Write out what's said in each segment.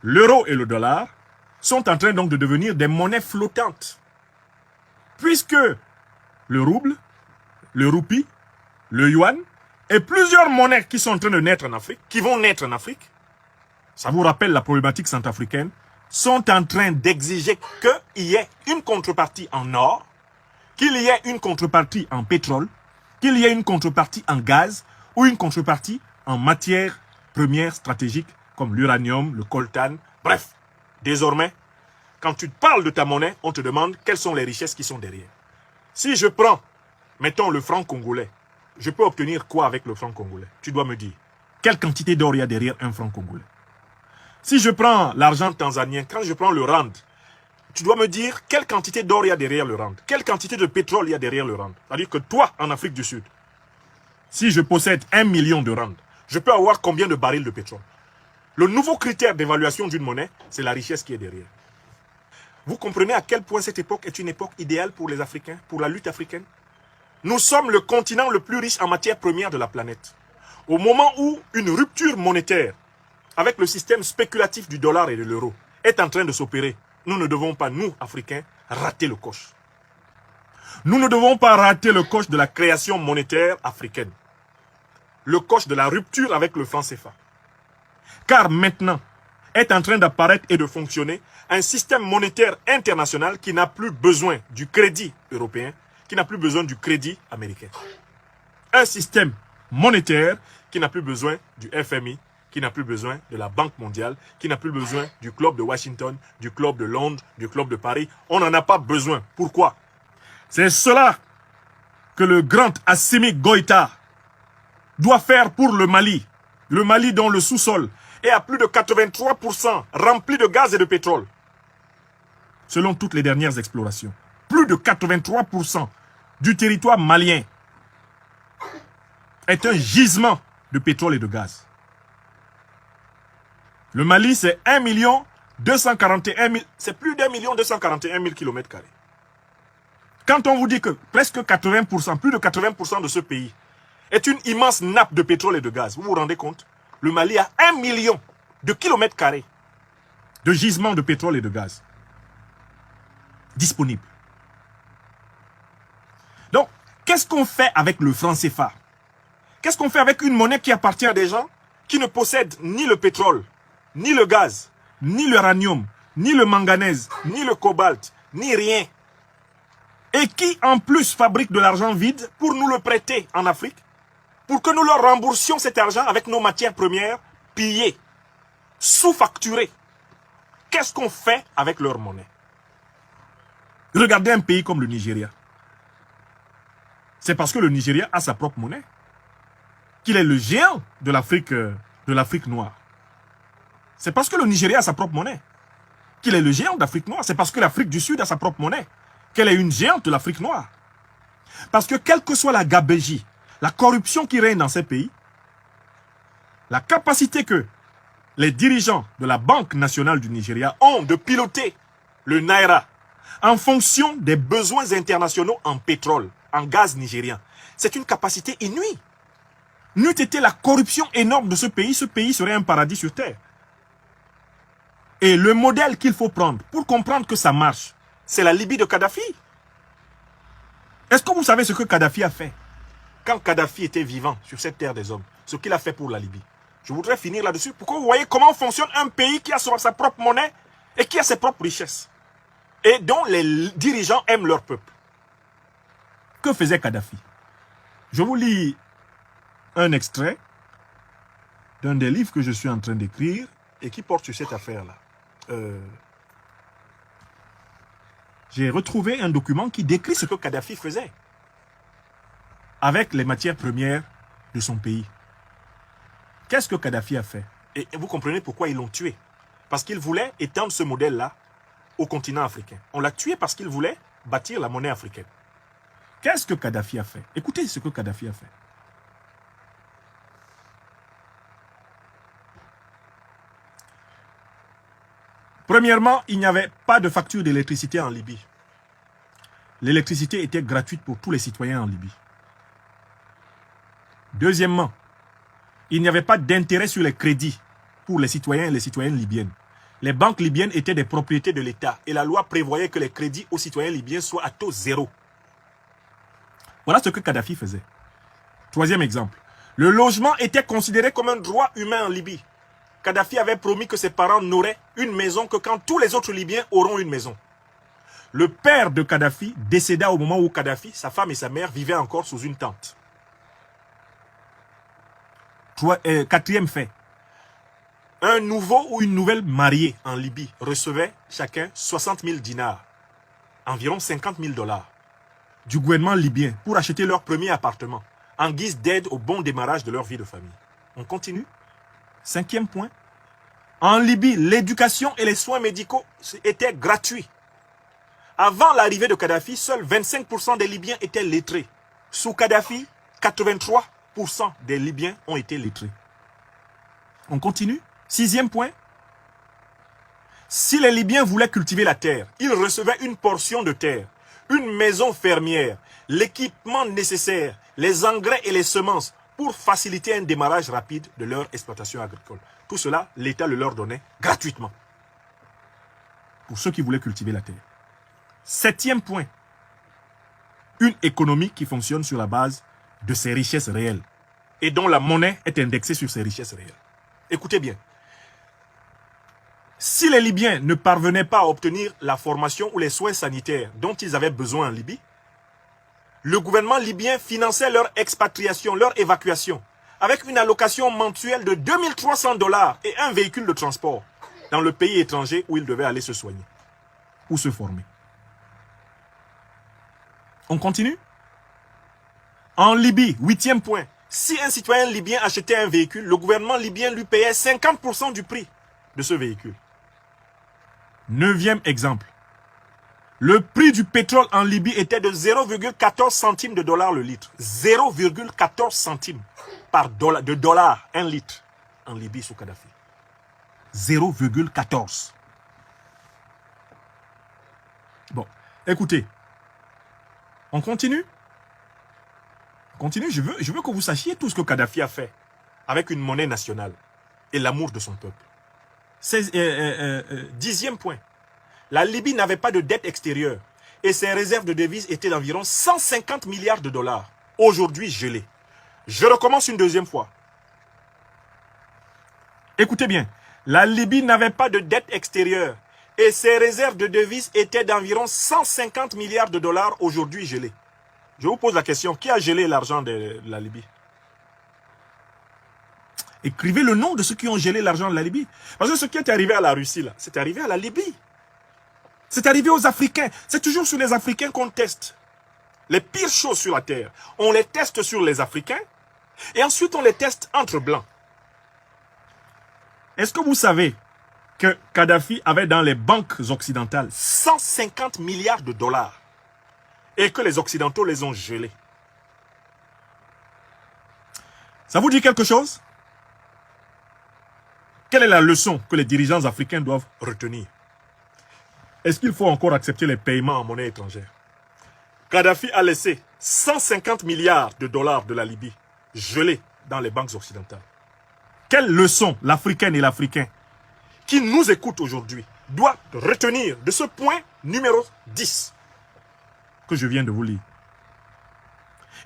l'euro et le dollar sont en train donc de devenir des monnaies flottantes. Puisque le rouble, le roupie, le yuan et plusieurs monnaies qui sont en train de naître en Afrique, qui vont naître en Afrique, ça vous rappelle la problématique centrafricaine, sont en train d'exiger qu'il y ait une contrepartie en or, qu'il y ait une contrepartie en pétrole, qu'il y ait une contrepartie en gaz ou une contrepartie en matières premières stratégiques comme l'uranium, le coltan, bref. Désormais, quand tu parles de ta monnaie, on te demande quelles sont les richesses qui sont derrière. Si je prends, mettons le franc congolais, je peux obtenir quoi avec le franc congolais? Tu dois me dire, quelle quantité d'or il y a derrière un franc congolais? Si je prends l'argent tanzanien, quand je prends le rand, tu dois me dire quelle quantité d'or il y a derrière le rand, quelle quantité de pétrole il y a derrière le rand. C'est-à-dire que toi, en Afrique du Sud, si je possède 1 million de rand, je peux avoir combien de barils de pétrole? Le nouveau critère d'évaluation d'une monnaie, c'est la richesse qui est derrière. Vous comprenez à quel point cette époque est une époque idéale pour les Africains, pour la lutte africaine? Nous sommes le continent le plus riche en matières premières de la planète. Au moment où une rupture monétaire avec le système spéculatif du dollar et de l'euro est en train de s'opérer, nous ne devons pas, nous, Africains, rater le coche. Nous ne devons pas rater le coche de la création monétaire africaine. Le coche de la rupture avec le franc CFA. Car maintenant est en train d'apparaître et de fonctionner un système monétaire international qui n'a plus besoin du crédit européen, qui n'a plus besoin du crédit américain. Un système monétaire qui n'a plus besoin du FMI, qui n'a plus besoin de la Banque mondiale, qui n'a plus besoin du club de Washington, du club de Londres, du club de Paris. On n'en a pas besoin. Pourquoi? C'est cela que le grand Assimi Goïta doit faire pour le Mali. Le Mali dont le sous-sol est à plus de 83% rempli de gaz et de pétrole. Selon toutes les dernières explorations. Plus de 83% du territoire malien est un gisement de pétrole et de gaz. Le Mali, c'est 1 241 000, c'est plus d'1 241 000 km². Quand on vous dit que presque 80%, plus de 80% de ce pays est une immense nappe de pétrole et de gaz, vous vous rendez compte? Le Mali a 1 million de kilomètres carrés de gisements de pétrole et de gaz disponibles. Donc, qu'est-ce qu'on fait avec le franc CFA? Qu'est-ce qu'on fait avec une monnaie qui appartient à des gens qui ne possèdent ni le pétrole, ni le gaz, ni l'uranium, ni le manganèse, ni le cobalt, ni rien? Et qui en plus fabriquent de l'argent vide pour nous le prêter en Afrique, pour que nous leur remboursions cet argent avec nos matières premières pillées, sous-facturées. Qu'est-ce qu'on fait avec leur monnaie? Regardez un pays comme le Nigeria. C'est parce que le Nigeria a sa propre monnaie qu'il est le géant de l'Afrique noire. C'est parce que le Nigeria a sa propre monnaie qu'il est le géant d'Afrique noire. C'est parce que l'Afrique du Sud a sa propre monnaie qu'elle est une géante de l'Afrique noire. Parce que quelle que soit la gabegie, la corruption qui règne dans ces pays, la capacité que les dirigeants de la Banque nationale du Nigeria ont de piloter le Naira en fonction des besoins internationaux en pétrole, en gaz nigérien, c'est une capacité inouïe. N'eût été la corruption énorme de ce pays serait un paradis sur terre. Et le modèle qu'il faut prendre pour comprendre que ça marche, c'est la Libye de Kadhafi. Est-ce que vous savez ce que Kadhafi a fait quand Kadhafi était vivant sur cette terre des hommes? Ce qu'il a fait pour la Libye. Je voudrais finir là-dessus pour que vous voyez comment fonctionne un pays qui a sa propre monnaie et qui a ses propres richesses. Et dont les dirigeants aiment leur peuple. Que faisait Kadhafi? Je vous lis un extrait d'un des livres que je suis en train d'écrire et qui porte sur cette affaire-là. J'ai retrouvé un document qui décrit ce que Kadhafi faisait avec les matières premières de son pays. Qu'est-ce que Kadhafi a fait? Et vous comprenez pourquoi ils l'ont tué. Parce qu'il voulait étendre ce modèle-là au continent africain. On l'a tué parce qu'il voulait bâtir la monnaie africaine. Qu'est-ce que Kadhafi a fait? Écoutez ce que Kadhafi a fait. Premièrement, il n'y avait pas de facture d'électricité en Libye. L'électricité était gratuite pour tous les citoyens en Libye. Deuxièmement, il n'y avait pas d'intérêt sur les crédits pour les citoyens et les citoyennes libyennes. Les banques libyennes étaient des propriétés de l'État et la loi prévoyait que les crédits aux citoyens libyens soient à taux zéro. Voilà ce que Kadhafi faisait. Troisième exemple. Le logement était considéré comme un droit humain en Libye. Kadhafi avait promis que ses parents n'auraient une maison que quand tous les autres Libyens auront une maison. Le père de Kadhafi décéda au moment où Kadhafi, sa femme et sa mère vivaient encore sous une tente. Quatrième fait. Un nouveau ou une nouvelle mariée en Libye recevait chacun 60 000 dinars, environ 50 000 $, du gouvernement libyen pour acheter leur premier appartement, en guise d'aide au bon démarrage de leur vie de famille. On continue. Cinquième point. En Libye, l'éducation et les soins médicaux étaient gratuits. Avant l'arrivée de Kadhafi, seuls 25% des Libyens étaient lettrés. Sous Kadhafi, 83% des Libyens ont été lettrés. On continue. Sixième point. Si les Libyens voulaient cultiver la terre, ils recevaient une portion de terre, une maison fermière, l'équipement nécessaire, les engrais et les semences pour faciliter un démarrage rapide de leur exploitation agricole. Tout cela, l'État le leur donnait gratuitement. Pour ceux qui voulaient cultiver la terre. Septième point. Une économie qui fonctionne sur la base de ses richesses réelles et dont la monnaie est indexée sur ses richesses réelles. Écoutez bien. Si les Libyens ne parvenaient pas à obtenir la formation ou les soins sanitaires dont ils avaient besoin en Libye, le gouvernement libyen finançait leur expatriation, leur évacuation, avec une allocation mensuelle de 2300 $ et un véhicule de transport dans le pays étranger où ils devaient aller se soigner ou se former. On continue? En Libye, huitième point, si un citoyen libyen achetait un véhicule, le gouvernement libyen lui payait 50% du prix de ce véhicule. Neuvième exemple. Le prix du pétrole en Libye était de 0,14 centimes de dollars le litre. 0,14 centimes de dollars un litre en Libye sous Kadhafi. 0,14. Bon, écoutez. On continue? On continue. Je veux que vous sachiez tout ce que Kadhafi a fait avec une monnaie nationale et l'amour de son peuple. Dixième point. La Libye n'avait pas de dette extérieure et ses réserves de devises étaient d'environ 150 milliards de dollars, aujourd'hui gelées. Je recommence une deuxième fois. Écoutez bien. La Libye n'avait pas de dette extérieure et ses réserves de devises étaient d'environ 150 milliards de dollars, aujourd'hui gelées. Je vous pose la question, qui a gelé l'argent de la Libye? Écrivez le nom de ceux qui ont gelé l'argent de la Libye. Parce que ce qui est arrivé à la Russie, là, c'est arrivé à la Libye. C'est arrivé aux Africains. C'est toujours sur les Africains qu'on teste. Les pires choses sur la terre. On les teste sur les Africains et ensuite on les teste entre blancs. Est-ce que vous savez que Kadhafi avait dans les banques occidentales 150 milliards de dollars et que les Occidentaux les ont gelés? Ça vous dit quelque chose? Quelle est la leçon que les dirigeants africains doivent retenir? Est-ce qu'il faut encore accepter les paiements en monnaie étrangère? Kadhafi a laissé 150 milliards de dollars de la Libye gelés dans les banques occidentales. Quelle leçon l'Africaine et l'Africain qui nous écoute aujourd'hui doit retenir de ce point numéro 10 que je viens de vous lire?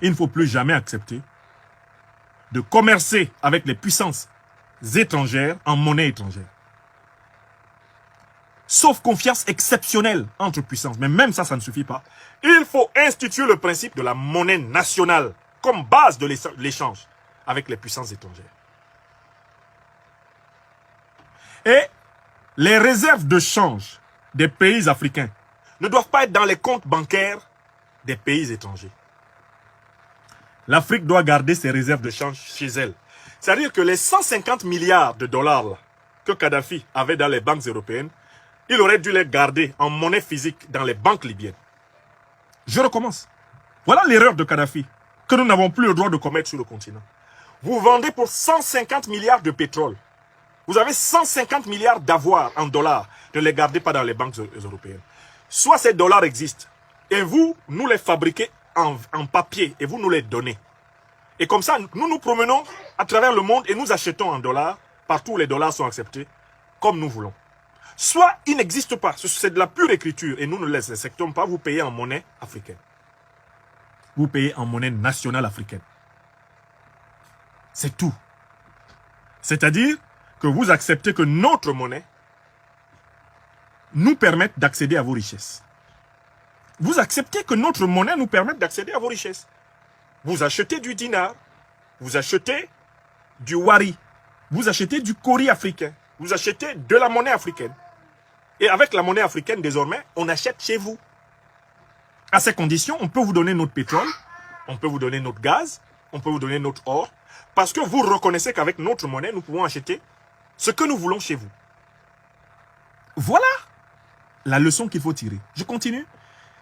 Il ne faut plus jamais accepter de commercer avec les puissances étrangères en monnaie étrangère. Sauf confiance exceptionnelle entre puissances. Mais même ça, ça ne suffit pas. Il faut instituer le principe de la monnaie nationale comme base de l'échange avec les puissances étrangères. Et les réserves de change des pays africains ne doivent pas être dans les comptes bancaires des pays étrangers. L'Afrique doit garder ses réserves de change chez elle. C'est-à-dire que les 150 milliards de dollars là, que Kadhafi avait dans les banques européennes, il aurait dû les garder en monnaie physique dans les banques libyennes. Je recommence. Voilà l'erreur de Kadhafi que nous n'avons plus le droit de commettre sur le continent. Vous vendez pour 150 milliards de pétrole. Vous avez 150 milliards d'avoirs en dollars. Ne les gardez pas dans les banques européennes. Soit ces dollars existent et vous, nous les fabriquez en papier et vous nous les donnez. Et comme ça, nous nous promenons à travers le monde et nous achetons en dollars, partout où les dollars sont acceptés, comme nous voulons. soit il n'existe pas. C'est de la pure écriture et nous ne les acceptons pas. Vous payez en monnaie africaine. Vous payez en monnaie nationale africaine. C'est tout. C'est-à-dire que vous acceptez que notre monnaie nous permette d'accéder à vos richesses. Vous acceptez que notre monnaie nous permette d'accéder à vos richesses. Vous achetez du dinar, vous achetez du wari, vous achetez du kori africain, vous achetez de la monnaie africaine. Et avec la monnaie africaine, désormais, on achète chez vous. À ces conditions, on peut vous donner notre pétrole, on peut vous donner notre gaz, on peut vous donner notre or, parce que vous reconnaissez qu'avec notre monnaie, nous pouvons acheter ce que nous voulons chez vous. Voilà la leçon qu'il faut tirer. Je continue.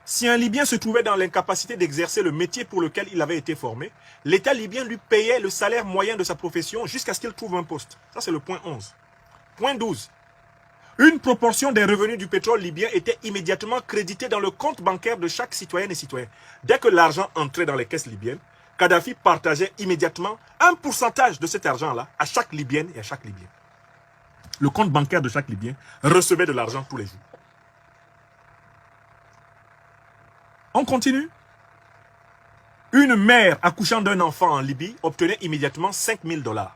Si un Libyen se trouvait dans l'incapacité d'exercer le métier pour lequel il avait été formé, l'État libyen lui payait le salaire moyen de sa profession jusqu'à ce qu'il trouve un poste. Ça, c'est le point 11. Point 12. Une proportion des revenus du pétrole libyen était immédiatement créditée dans le compte bancaire de chaque citoyenne et citoyen. Dès que l'argent entrait dans les caisses libyennes, Kadhafi partageait immédiatement un pourcentage de cet argent-là à chaque Libyenne et à chaque Libyen. Le compte bancaire de chaque Libyen recevait de l'argent tous les jours. On continue. Une mère accouchant d'un enfant en Libye obtenait immédiatement 5 000 $.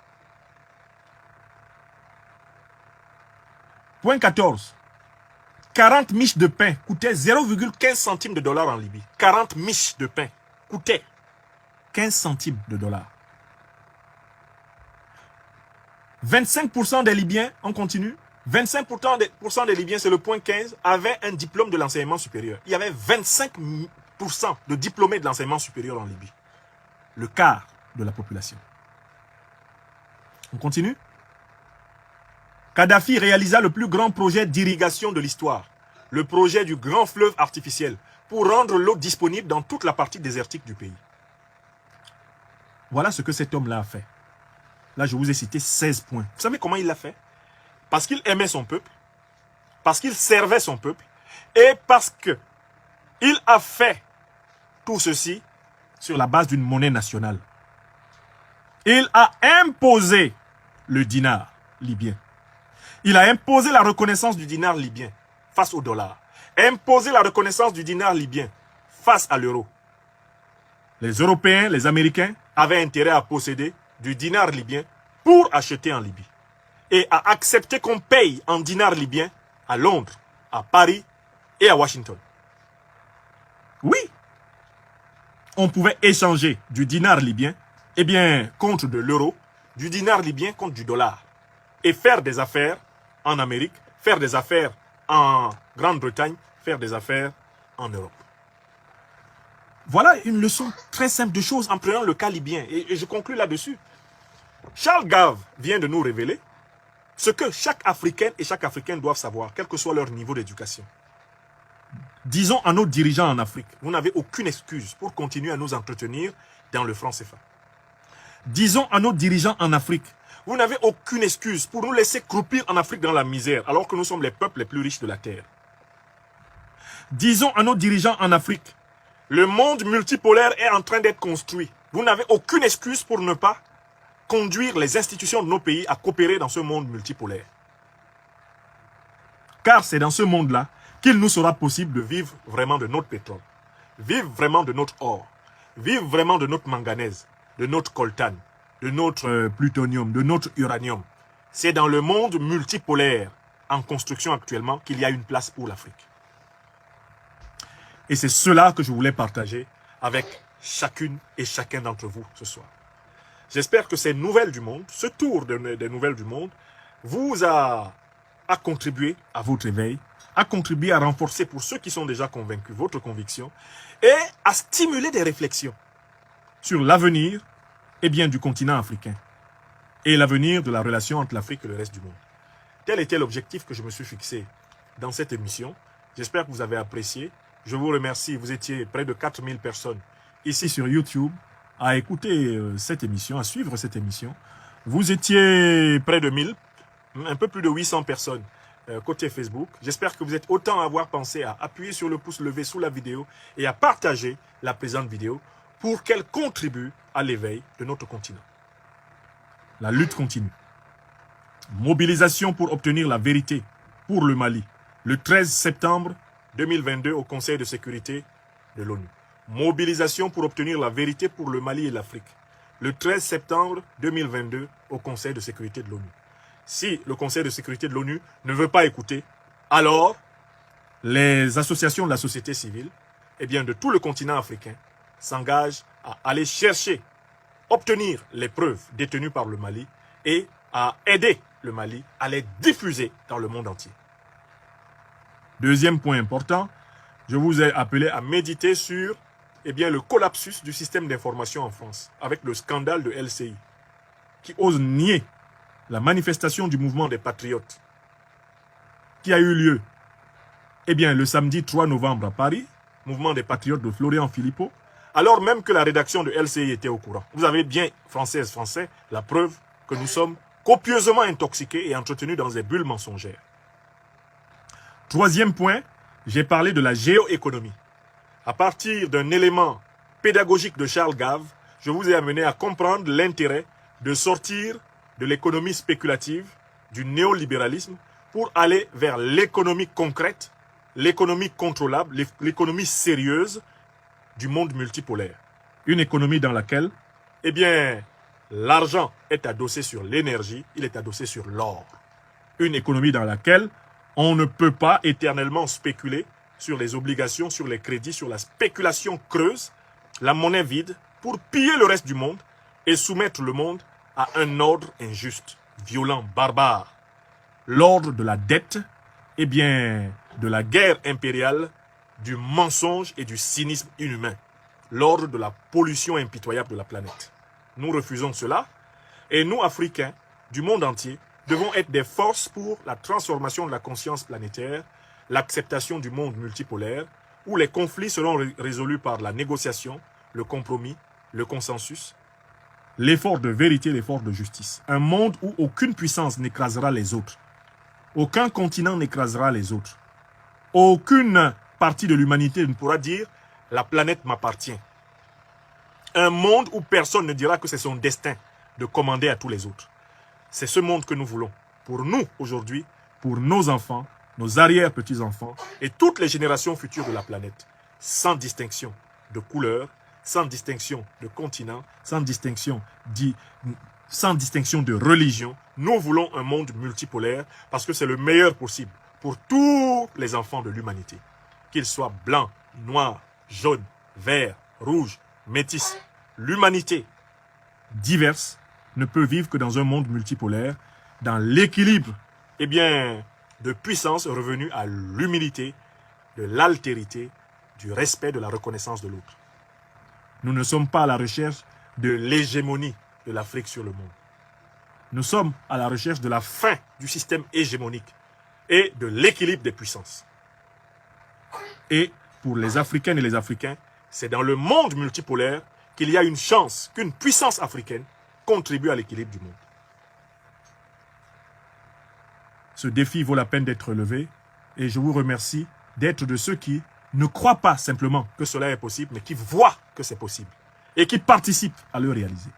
Point 14. 40 miches de pain coûtaient 0,15 centimes de dollars en Libye. 40 miches de pain coûtaient 15 centimes de dollars. 25% des Libyens, on continue, 25% des Libyens, c'est le point 15, avaient un diplôme de l'enseignement supérieur. Il y avait 25% de diplômés de l'enseignement supérieur en Libye. Le quart de la population. On continue. Kadhafi réalisa le plus grand projet d'irrigation de l'histoire, le projet du grand fleuve artificiel, pour rendre l'eau disponible dans toute la partie désertique du pays. Voilà ce que cet homme-là a fait. Là, je vous ai cité 16 points. Vous savez comment il l'a fait? Parce qu'il aimait son peuple, parce qu'il servait son peuple, et parce qu'il a fait tout ceci sur la base d'une monnaie nationale. Il a imposé le dinar libyen. Il a imposé la reconnaissance du dinar libyen face au dollar. Imposé la reconnaissance du dinar libyen face à l'euro. Les Européens, les Américains avaient intérêt à posséder du dinar libyen pour acheter en Libye. Et à accepter qu'on paye en dinar libyen à Londres, à Paris et à Washington. Oui, on pouvait échanger du dinar libyen contre de l'euro, du dinar libyen contre du dollar. Et faire des affaires en Amérique, faire des affaires en Grande-Bretagne, faire des affaires en Europe. Voilà une leçon très simple de choses en prenant le cas libyen. Et je conclue là-dessus. Charles Gave vient de nous révéler ce que chaque Africaine et chaque Africain doivent savoir, quel que soit leur niveau d'éducation. Disons à nos dirigeants en Afrique, vous n'avez aucune excuse pour continuer à nous entretenir dans le franc CFA. Disons à nos dirigeants en Afrique, vous n'avez aucune excuse pour nous laisser croupir en Afrique dans la misère, alors que nous sommes les peuples les plus riches de la terre. Disons à nos dirigeants en Afrique, le monde multipolaire est en train d'être construit. Vous n'avez aucune excuse pour ne pas conduire les institutions de nos pays à coopérer dans ce monde multipolaire. Car c'est dans ce monde-là qu'il nous sera possible de vivre vraiment de notre pétrole, vivre vraiment de notre or, vivre vraiment de notre manganèse, de notre coltan, de notre plutonium, de notre uranium. C'est dans le monde multipolaire en construction actuellement qu'il y a une place pour l'Afrique. Et c'est cela que je voulais partager avec chacune et chacun d'entre vous ce soir. J'espère que ces nouvelles du monde, ce tour des nouvelles du monde, vous a contribué à votre éveil, a contribué à renforcer pour ceux qui sont déjà convaincus votre conviction et à stimuler des réflexions sur l'avenir du continent africain et l'avenir de la relation entre l'Afrique et le reste du monde. Tel était l'objectif que je me suis fixé dans cette émission. J'espère que vous avez apprécié. Je vous remercie. Vous étiez près de 4000 personnes ici sur YouTube à écouter cette émission, à suivre cette émission. Vous étiez près de 1000, un peu plus de 800 personnes côté Facebook. J'espère que vous êtes autant à avoir pensé à appuyer sur le pouce levé sous la vidéo et à partager la présente vidéo pour qu'elle contribue à l'éveil de notre continent. La lutte continue. Mobilisation pour obtenir la vérité pour le Mali, le 13 septembre 2022 au Conseil de sécurité de l'ONU. Mobilisation pour obtenir la vérité pour le Mali et l'Afrique, le 13 septembre 2022 au Conseil de sécurité de l'ONU. Si le Conseil de sécurité de l'ONU ne veut pas écouter, alors les associations de la société civile, eh bien de tout le continent africain, s'engagent à aller chercher, obtenir les preuves détenues par le Mali et à aider le Mali à les diffuser dans le monde entier. Deuxième point important, je vous ai appelé à méditer sur le collapsus du système d'information en France, avec le scandale de LCI, qui ose nier la manifestation du mouvement des patriotes, qui a eu lieu le samedi 3 novembre à Paris, mouvement des patriotes de Florian Philippot, alors même que la rédaction de LCI était au courant. Vous avez bien, Françaises, Français, la preuve que nous sommes copieusement intoxiqués et entretenus dans des bulles mensongères. Troisième point, j'ai parlé de la géoéconomie. À partir d'un élément pédagogique de Charles Gave, je vous ai amené à comprendre l'intérêt de sortir de l'économie spéculative, du néolibéralisme, pour aller vers l'économie concrète, l'économie contrôlable, l'économie sérieuse du monde multipolaire. Une économie dans laquelle, l'argent est adossé sur l'énergie, il est adossé sur l'or. Une économie dans laquelle on ne peut pas éternellement spéculer sur les obligations, sur les crédits, sur la spéculation creuse, la monnaie vide, pour piller le reste du monde et soumettre le monde à un ordre injuste, violent, barbare. L'ordre de la dette, de la guerre impériale, du mensonge et du cynisme inhumain. L'ordre de la pollution impitoyable de la planète. Nous refusons cela et nous, Africains, du monde entier, devons être des forces pour la transformation de la conscience planétaire, l'acceptation du monde multipolaire, où les conflits seront résolus par la négociation, le compromis, le consensus, l'effort de vérité, l'effort de justice. Un monde où aucune puissance n'écrasera les autres. Aucun continent n'écrasera les autres. Aucune partie de l'humanité ne pourra dire « la planète m'appartient ». Un monde où personne ne dira que c'est son destin de commander à tous les autres. C'est ce monde que nous voulons. Pour nous, aujourd'hui, pour nos enfants, nos arrière-petits-enfants et toutes les générations futures de la planète, sans distinction de couleur, sans distinction de continent, sans distinction de religion. Nous voulons un monde multipolaire parce que c'est le meilleur possible pour tous les enfants de l'humanité. Qu'ils soient blancs, noirs, jaunes, verts, rouges, métis. L'humanité diverse ne peut vivre que dans un monde multipolaire, dans l'équilibre de puissance revenue à l'humilité, de l'altérité, du respect, de la reconnaissance de l'autre. Nous ne sommes pas à la recherche de l'hégémonie de l'Afrique sur le monde. Nous sommes à la recherche de la fin du système hégémonique et de l'équilibre des puissances. Et pour les Africaines et les Africains, c'est dans le monde multipolaire qu'il y a une chance qu'une puissance africaine contribue à l'équilibre du monde. Ce défi vaut la peine d'être relevé et je vous remercie d'être de ceux qui ne croient pas simplement que cela est possible, mais qui voient que c'est possible et qui participent à le réaliser.